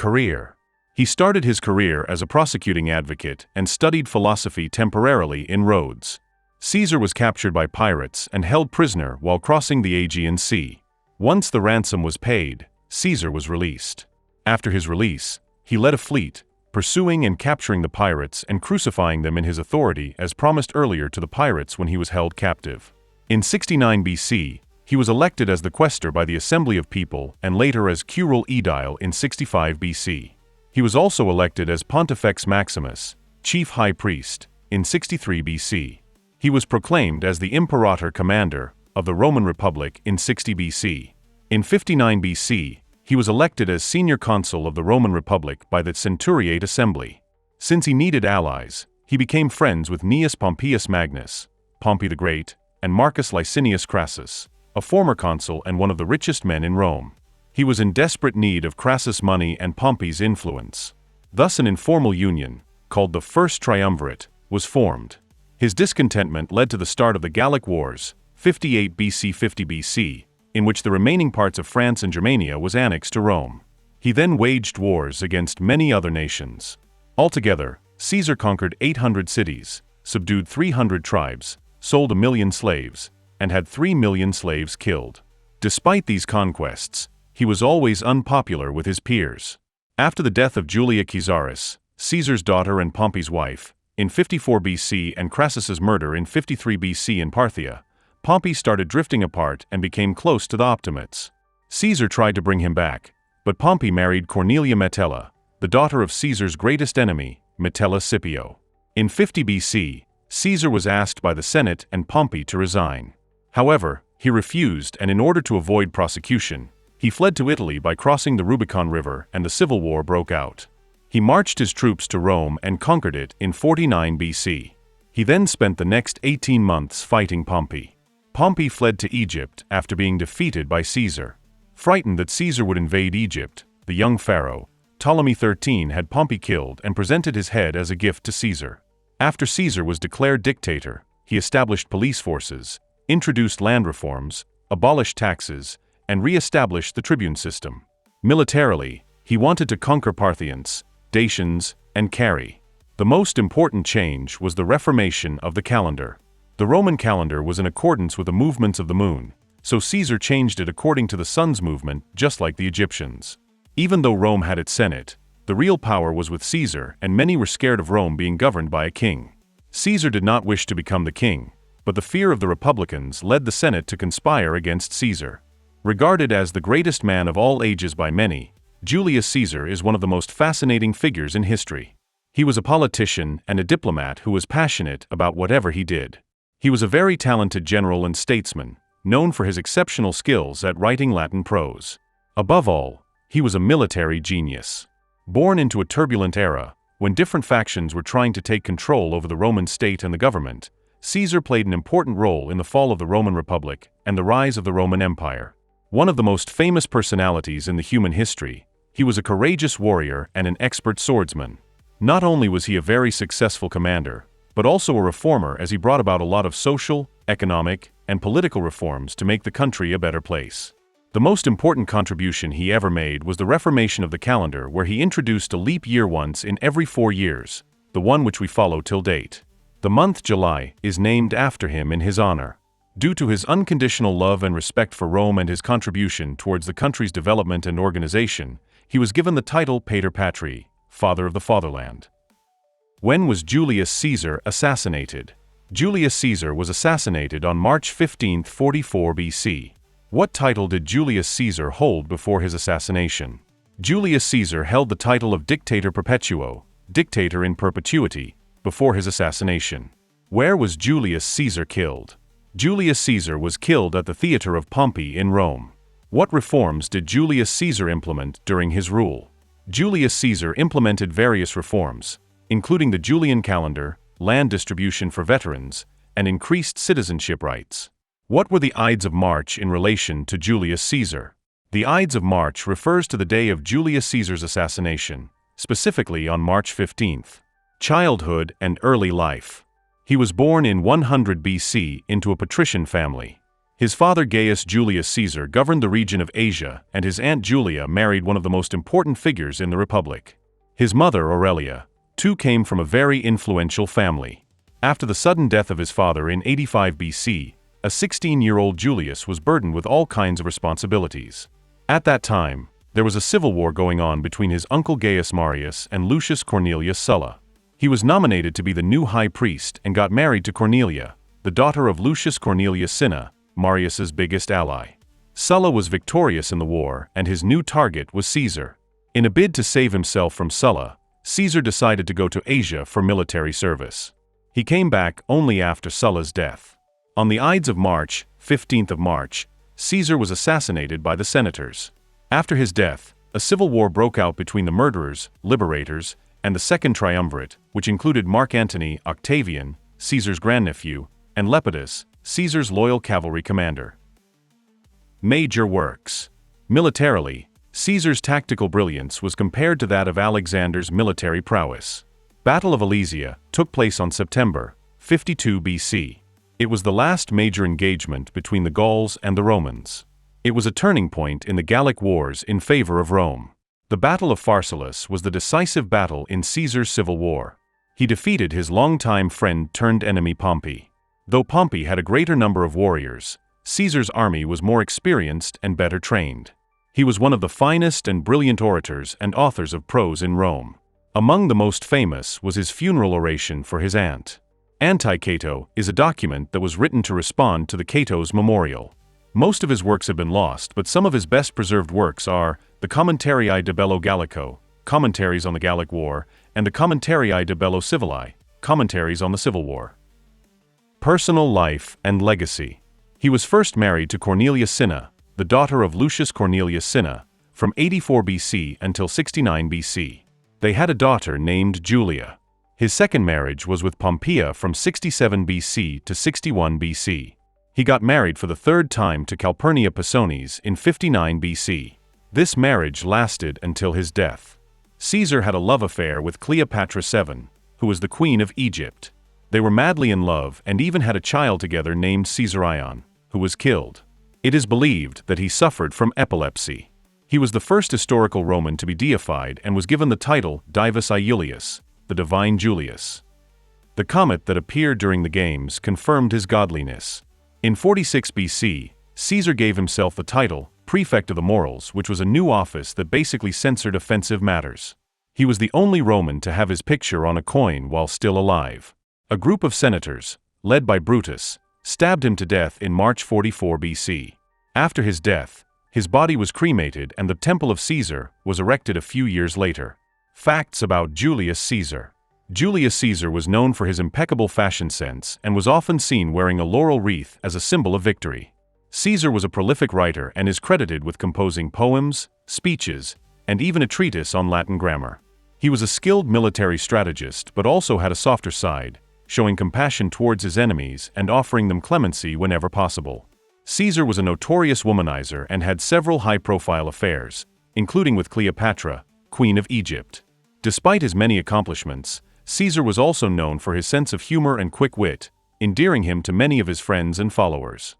Career. He started his career as a prosecuting advocate and studied philosophy temporarily in Rhodes. Caesar was captured by pirates and held prisoner while crossing the Aegean Sea. Once the ransom was paid, Caesar was released. After his release, he led a fleet, pursuing and capturing the pirates and crucifying them in his authority as promised earlier to the pirates when he was held captive. In 69 BC, he was elected as the quaestor by the Assembly of People and later as curule aedile in 65 BC. He was also elected as Pontifex Maximus, chief high priest, in 63 BC. He was proclaimed as the Imperator Commander of the Roman Republic in 60 BC. In 59 BC, he was elected as senior consul of the Roman Republic by the Centuriate Assembly. Since he needed allies, he became friends with Gnaeus Pompeius Magnus, Pompey the Great, and Marcus Licinius Crassus, a former consul and one of the richest men in Rome. He was in desperate need of Crassus' money and Pompey's influence. Thus an informal union, called the First Triumvirate, was formed. His discontentment led to the start of the Gallic Wars, 58 BC-50 BC, in which the remaining parts of France and Germania was annexed to Rome. He then waged wars against many other nations. Altogether, Caesar conquered 800 cities, subdued 300 tribes, sold 1 million slaves, and had 3 million slaves killed. Despite these conquests, he was always unpopular with his peers. After the death of Julia Caesaris, Caesar's daughter and Pompey's wife, in 54 BC and Crassus's murder in 53 BC in Parthia, Pompey started drifting apart and became close to the Optimates. Caesar tried to bring him back, but Pompey married Cornelia Metella, the daughter of Caesar's greatest enemy, Metella Scipio. In 50 BC, Caesar was asked by the Senate and Pompey to resign. However, he refused, and in order to avoid prosecution, he fled to Italy by crossing the Rubicon River, and the civil war broke out. He marched his troops to Rome and conquered it in 49 BC. He then spent the next 18 months fighting Pompey. Pompey fled to Egypt after being defeated by Caesar. Frightened that Caesar would invade Egypt, the young pharaoh, Ptolemy XIII, had Pompey killed and presented his head as a gift to Caesar. After Caesar was declared dictator, he established police forces, introduced land reforms, abolished taxes, and re-established the tribune system. Militarily, he wanted to conquer Parthians, Dacians, and Carrhae. The most important change was the reformation of the calendar. The Roman calendar was in accordance with the movements of the moon, so Caesar changed it according to the sun's movement, just like the Egyptians. Even though Rome had its Senate, the real power was with Caesar, and many were scared of Rome being governed by a king. Caesar did not wish to become the king, but the fear of the Republicans led the Senate to conspire against Caesar. Regarded as the greatest man of all ages by many, Julius Caesar is one of the most fascinating figures in history. He was a politician and a diplomat who was passionate about whatever he did. He was a very talented general and statesman, known for his exceptional skills at writing Latin prose. Above all, he was a military genius. Born into a turbulent era, when different factions were trying to take control over the Roman state and the government, Caesar played an important role in the fall of the Roman Republic and the rise of the Roman Empire. One of the most famous personalities in the human history, he was a courageous warrior and an expert swordsman. Not only was he a very successful commander, but also a reformer, as he brought about a lot of social, economic, and political reforms to make the country a better place. The most important contribution he ever made was the reformation of the calendar, where he introduced a leap year once in every 4 years, the one which we follow till date. The month July is named after him in his honor. Due to his unconditional love and respect for Rome and his contribution towards the country's development and organization, he was given the title Pater Patriae, Father of the Fatherland. When was Julius Caesar assassinated? Julius Caesar was assassinated on March 15, 44 BC. What title did Julius Caesar hold before his assassination? Julius Caesar held the title of Dictator Perpetuo, Dictator in Perpetuity, before his assassination. Where was Julius Caesar killed? Julius Caesar was killed at the theater of Pompey in Rome. What reforms did Julius Caesar implement during his rule? Julius Caesar implemented various reforms, including the Julian calendar, land distribution for veterans, and increased citizenship rights. What were the Ides of March in relation to Julius Caesar? The Ides of March refers to the day of Julius Caesar's assassination, specifically on March 15th. Childhood and early life. He was born in 100 BC into a patrician family. His father Gaius Julius Caesar governed the region of Asia, and his aunt Julia married one of the most important figures in the Republic. His mother Aurelia, too, came from a very influential family. After the sudden death of his father in 85 BC, a 16-year-old Julius was burdened with all kinds of responsibilities. At that time, there was a civil war going on between his uncle Gaius Marius and Lucius Cornelius Sulla. He was nominated to be the new high priest and got married to Cornelia, the daughter of Lucius Cornelius Cinna, Marius's biggest ally. Sulla was victorious in the war, and his new target was Caesar. In a bid to save himself from Sulla, Caesar decided to go to Asia for military service. He came back only after Sulla's death. On the Ides of March, 15th of March, Caesar was assassinated by the senators. After his death, a civil war broke out between the murderers, liberators, and the Second Triumvirate, which included Mark Antony, Octavian, Caesar's grandnephew, and Lepidus, Caesar's loyal cavalry commander. Major works. Militarily, Caesar's tactical brilliance was compared to that of Alexander's military prowess. Battle of Alesia took place on September 52 BC. It was the last major engagement between the Gauls and the Romans. It was a turning point in the Gallic Wars in favor of Rome. The Battle of Pharsalus was the decisive battle in Caesar's civil war. He defeated his longtime friend turned enemy Pompey. Though Pompey had a greater number of warriors, Caesar's army was more experienced and better trained. He was one of the finest and brilliant orators and authors of prose in Rome. Among the most famous was his funeral oration for his aunt. Anti-Cato is a document that was written to respond to the Cato's memorial. Most of his works have been lost, but some of his best-preserved works are the Commentarii de Bello Gallico, Commentaries on the Gallic War, and the Commentarii de Bello Civili, Commentaries on the Civil War. Personal life and legacy. He was first married to Cornelia Cinna, the daughter of Lucius Cornelius Cinna, from 84 BC until 69 BC. They had a daughter named Julia. His second marriage was with Pompeia from 67 BC to 61 BC. He got married for the third time to Calpurnia Pisones in 59 BC. This marriage lasted until his death. Caesar had a love affair with Cleopatra VII, who was the queen of Egypt. They were madly in love and even had a child together named Caesarion, who was killed. It is believed that he suffered from epilepsy. He was the first historical Roman to be deified and was given the title Divus Iulius, the divine Julius. The comet that appeared during the games confirmed his godliness. In 46 BC, Caesar gave himself the title Prefect of the Morals, which was a new office that basically censored offensive matters. He was the only Roman to have his picture on a coin while still alive. A group of senators, led by Brutus, stabbed him to death in March 44 BC. After his death, his body was cremated and the Temple of Caesar was erected a few years later. Facts about Julius Caesar. Julius Caesar was known for his impeccable fashion sense and was often seen wearing a laurel wreath as a symbol of victory. Caesar was a prolific writer and is credited with composing poems, speeches, and even a treatise on Latin grammar. He was a skilled military strategist but also had a softer side, showing compassion towards his enemies and offering them clemency whenever possible. Caesar was a notorious womanizer and had several high-profile affairs, including with Cleopatra, Queen of Egypt. Despite his many accomplishments, Caesar was also known for his sense of humor and quick wit, endearing him to many of his friends and followers.